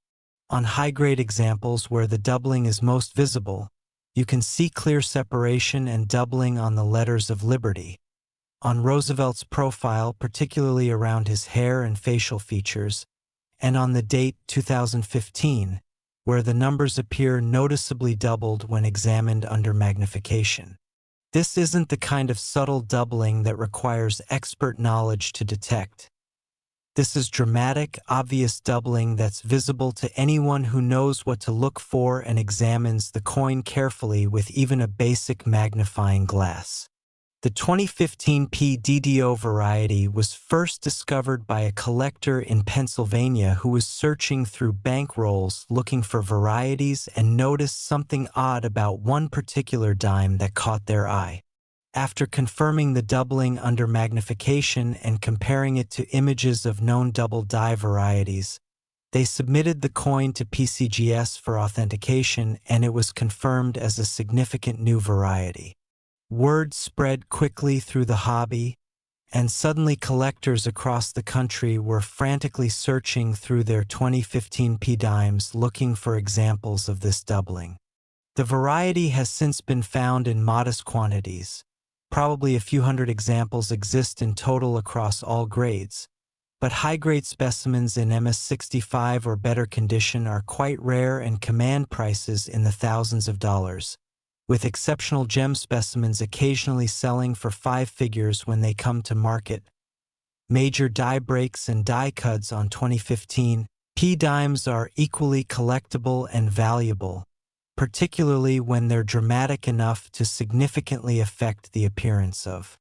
On high-grade examples where the doubling is most visible, you can see clear separation and doubling on the letters of liberty. On Roosevelt's profile, particularly around his hair and facial features, and on the date 2015, where the numbers appear noticeably doubled when examined under magnification. This isn't the kind of subtle doubling that requires expert knowledge to detect. This is dramatic, obvious doubling that's visible to anyone who knows what to look for and examines the coin carefully with even a basic magnifying glass. The 2015 PDDO variety was first discovered by a collector in Pennsylvania who was searching through bank rolls looking for varieties and noticed something odd about one particular dime that caught their eye. After confirming the doubling under magnification and comparing it to images of known double die varieties, they submitted the coin to PCGS for authentication and it was confirmed as a significant new variety. Word spread quickly through the hobby, and suddenly collectors across the country were frantically searching through their 2015 P dimes looking for examples of this doubling. The variety has since been found in modest quantities. Probably a few hundred examples exist in total across all grades, but high-grade specimens in MS65 or better condition are quite rare and command prices in the thousands of dollars, with exceptional gem specimens occasionally selling for five figures when they come to market. Major die breaks and die cuds on 2015 P dimes are equally collectible and valuable, particularly when they're dramatic enough to significantly affect the appearance of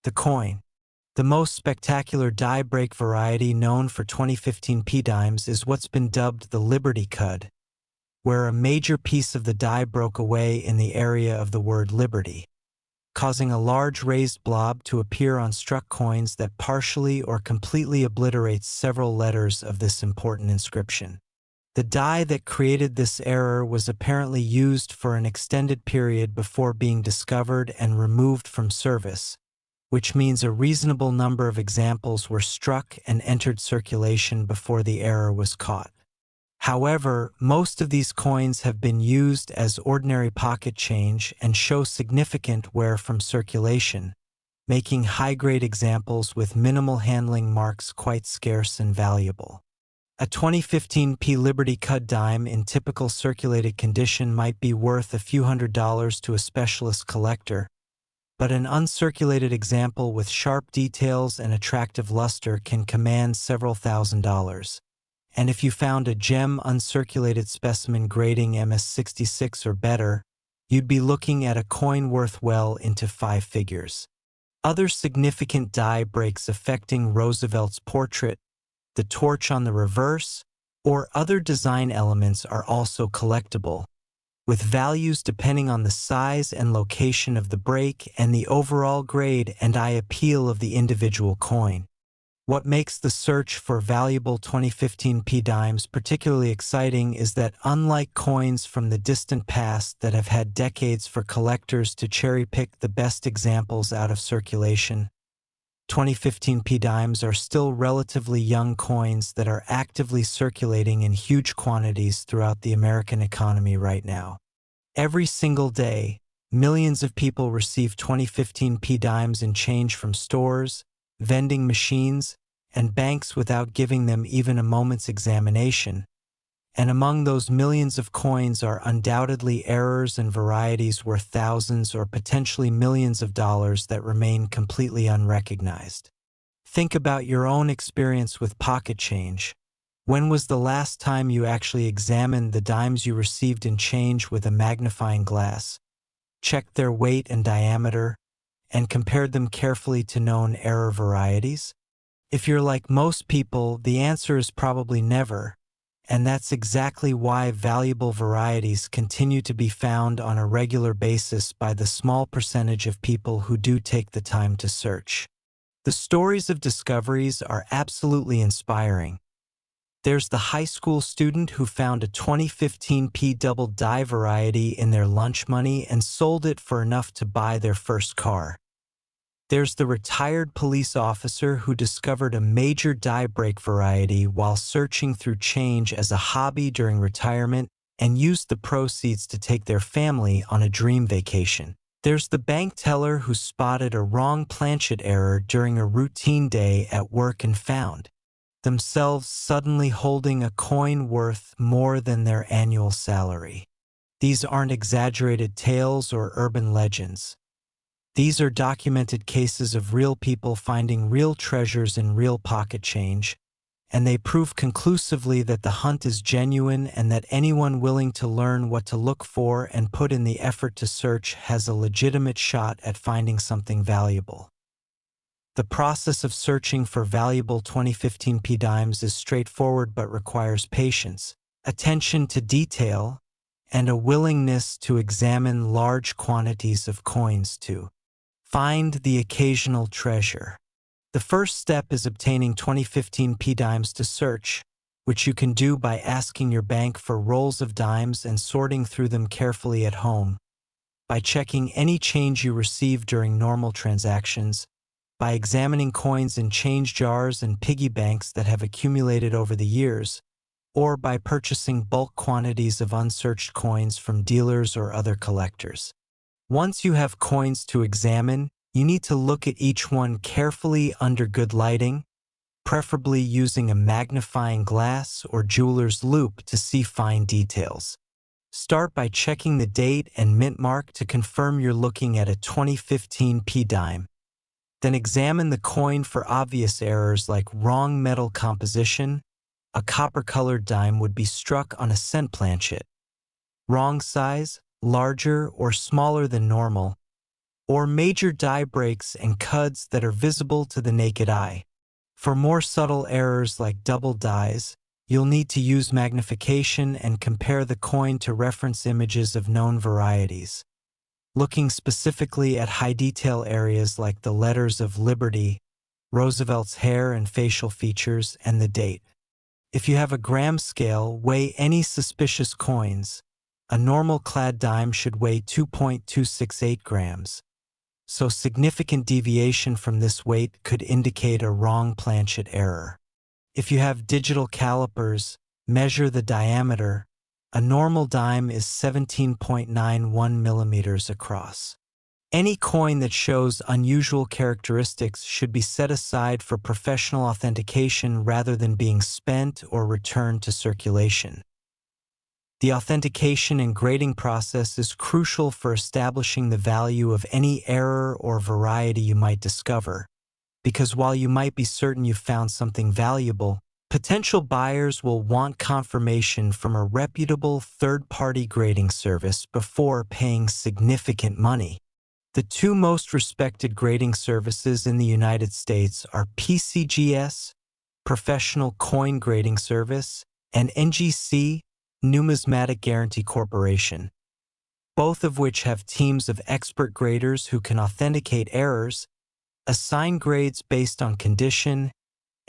the coin. The most spectacular die break variety known for 2015 P-dimes is what's been dubbed the Liberty Cud, where a major piece of the die broke away in the area of the word Liberty, causing a large raised blob to appear on struck coins that partially or completely obliterates several letters of this important inscription. The die that created this error was apparently used for an extended period before being discovered and removed from service, which means a reasonable number of examples were struck and entered circulation before the error was caught. However, most of these coins have been used as ordinary pocket change and show significant wear from circulation, making high-grade examples with minimal handling marks quite scarce and valuable. A 2015 P Liberty Cud dime in typical circulated condition might be worth a few $100s to a specialist collector, but an uncirculated example with sharp details and attractive luster can command several $1,000s. And if you found a gem uncirculated specimen grading MS66 or better, you'd be looking at a coin worth well into 5 figures. Other significant die breaks affecting Roosevelt's portrait, the torch on the reverse, or other design elements are also collectible, with values depending on the size and location of the break and the overall grade and eye appeal of the individual coin. What makes the search for valuable 2015 P-dimes particularly exciting is that unlike coins from the distant past that have had decades for collectors to cherry-pick the best examples out of circulation, 2015 P-dimes are still relatively young coins that are actively circulating in huge quantities throughout the American economy right now. Every single day, millions of people receive 2015 P-dimes in change from stores, vending machines, and banks without giving them even a moment's examination. And among those millions of coins are undoubtedly errors and varieties worth thousands or potentially millions of dollars that remain completely unrecognized. Think about your own experience with pocket change. When was the last time you actually examined the dimes you received in change with a magnifying glass, checked their weight and diameter, and compared them carefully to known error varieties? If you're like most people, the answer is probably never, and that's exactly why valuable varieties continue to be found on a regular basis by the small percentage of people who do take the time to search. The stories of discoveries are absolutely inspiring. There's the high school student who found a 2015 P double die variety in their lunch money and sold it for enough to buy their first car. There's the retired police officer who discovered a major die break variety while searching through change as a hobby during retirement and used the proceeds to take their family on a dream vacation. There's the bank teller who spotted a wrong planchet error during a routine day at work and found themselves suddenly holding a coin worth more than their annual salary. These aren't exaggerated tales or urban legends. These are documented cases of real people finding real treasures in real pocket change, and they prove conclusively that the hunt is genuine and that anyone willing to learn what to look for and put in the effort to search has a legitimate shot at finding something valuable. The process of searching for valuable 2015 P-dimes is straightforward but requires patience, attention to detail, and a willingness to examine large quantities of coins to find the occasional treasure. The first step is obtaining 2015 P-dimes to search, which you can do by asking your bank for rolls of dimes and sorting through them carefully at home, by checking any change you receive during normal transactions, by examining coins in change jars and piggy banks that have accumulated over the years, or by purchasing bulk quantities of unsearched coins from dealers or other collectors. Once you have coins to examine, you need to look at each one carefully under good lighting, preferably using a magnifying glass or jeweler's loupe to see fine details. Start by checking the date and mint mark to confirm you're looking at a 2015 P-dime. Then examine the coin for obvious errors like wrong metal composition. A copper-colored dime would be struck on a cent planchet. Wrong size, larger or smaller than normal. or major die breaks and cuds that are visible to the naked eye. For more subtle errors like double dies, you'll need to use magnification and compare the coin to reference images of known varieties, looking specifically at high-detail areas like the letters of Liberty, Roosevelt's hair and facial features, and the date. If you have a gram scale, weigh any suspicious coins. A normal clad dime should weigh 2.268 grams, so significant deviation from this weight could indicate a wrong planchet error. If you have digital calipers, measure the diameter. A normal dime is 17.91 millimeters across. Any coin that shows unusual characteristics should be set aside for professional authentication rather than being spent or returned to circulation. The authentication and grading process is crucial for establishing the value of any error or variety you might discover, because while you might be certain you've found something valuable, potential buyers will want confirmation from a reputable third-party grading service before paying significant money. The two most respected grading services in the United States are PCGS, Professional Coin Grading Service, and NGC, Numismatic Guarantee Corporation, both of which have teams of expert graders who can authenticate errors, assign grades based on condition,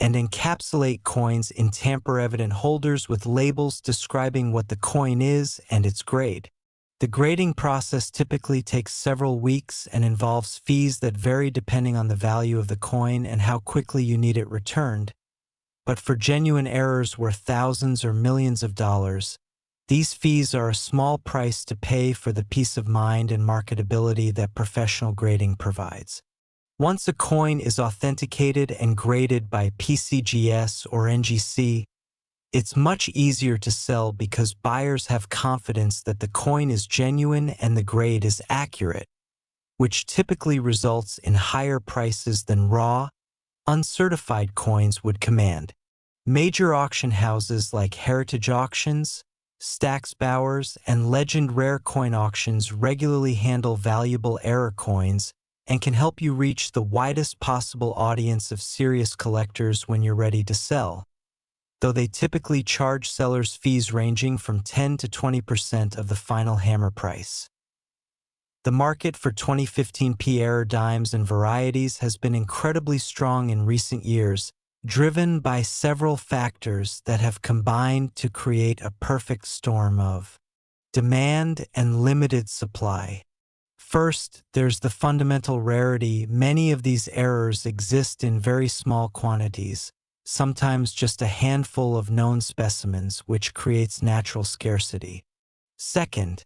and encapsulate coins in tamper-evident holders with labels describing what the coin is and its grade. The grading process typically takes several weeks and involves fees that vary depending on the value of the coin and how quickly you need it returned. But for genuine errors worth thousands or millions of dollars, these fees are a small price to pay for the peace of mind and marketability that professional grading provides. Once a coin is authenticated and graded by PCGS or NGC, it's much easier to sell because buyers have confidence that the coin is genuine and the grade is accurate, which typically results in higher prices than raw, uncertified coins would command. Major auction houses like Heritage Auctions, Stack's Bowers, and Legend Rare Coin Auctions regularly handle valuable error coins and can help you reach the widest possible audience of serious collectors when you're ready to sell, though they typically charge sellers fees ranging from 10 to 20% of the final hammer price. The market for 2015 error dimes and varieties has been incredibly strong in recent years, driven by several factors that have combined to create a perfect storm of demand and limited supply. First, there's the fundamental rarity. Many of these errors exist in very small quantities, sometimes just a handful of known specimens, which creates natural scarcity. Second,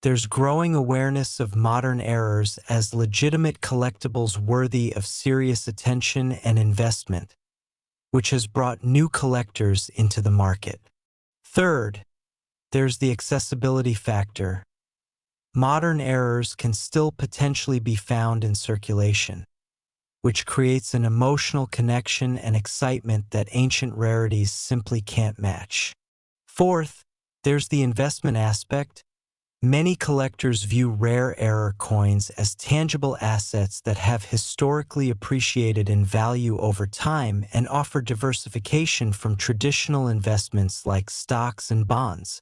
there's growing awareness of modern errors as legitimate collectibles worthy of serious attention and investment, which has brought new collectors into the market. Third, there's the accessibility factor. Modern errors can still potentially be found in circulation, which creates an emotional connection and excitement that ancient rarities simply can't match. Fourth, there's the investment aspect. Many collectors view rare error coins as tangible assets that have historically appreciated in value over time and offer diversification from traditional investments like stocks and bonds.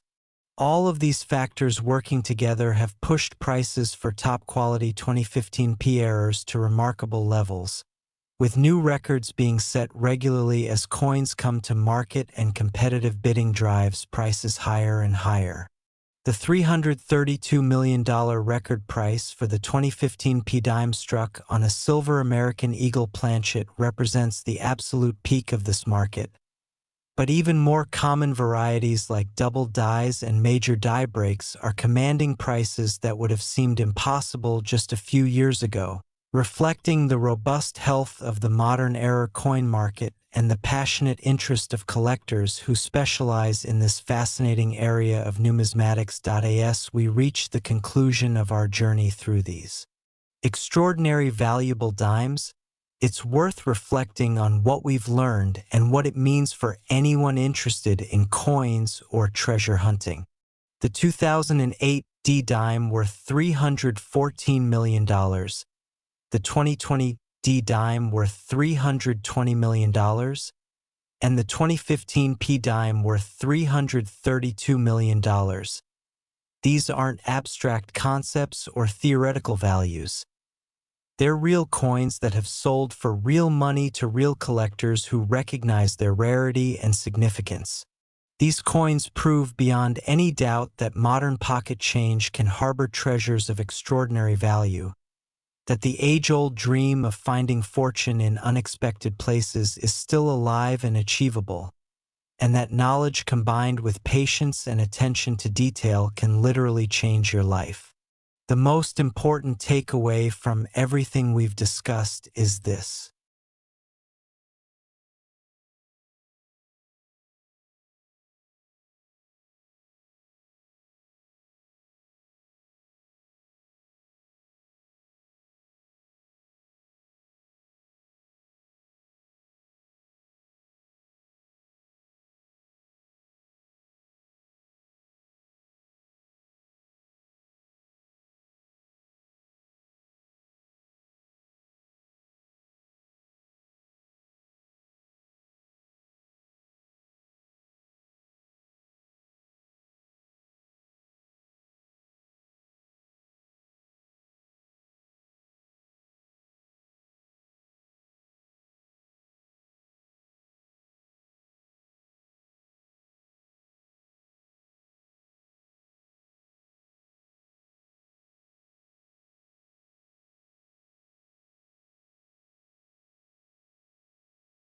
All of these factors working together have pushed prices for top-quality 2015 errors to remarkable levels, with new records being set regularly as coins come to market and competitive bidding drives prices higher and higher. The $332 million record price for the 2015 dime struck on a silver American Eagle planchet represents the absolute peak of this market. But even more common varieties like double dies and major die breaks are commanding prices that would have seemed impossible just a few years ago, reflecting the robust health of the modern era coin market and the passionate interest of collectors who specialize in this fascinating area of numismatics. As we reach the conclusion of our journey through these extraordinary valuable dimes, it's worth reflecting on what we've learned and what it means for anyone interested in coins or treasure hunting. The 2008 D dime worth $314 million, the 2020 D dime worth $320 million, and the 2015 P dime worth $332 million. These aren't abstract concepts or theoretical values. They're real coins that have sold for real money to real collectors who recognize their rarity and significance. These coins prove beyond any doubt that modern pocket change can harbor treasures of extraordinary value, that the age-old dream of finding fortune in unexpected places is still alive and achievable, and that knowledge combined with patience and attention to detail can literally change your life. The most important takeaway from everything we've discussed is this: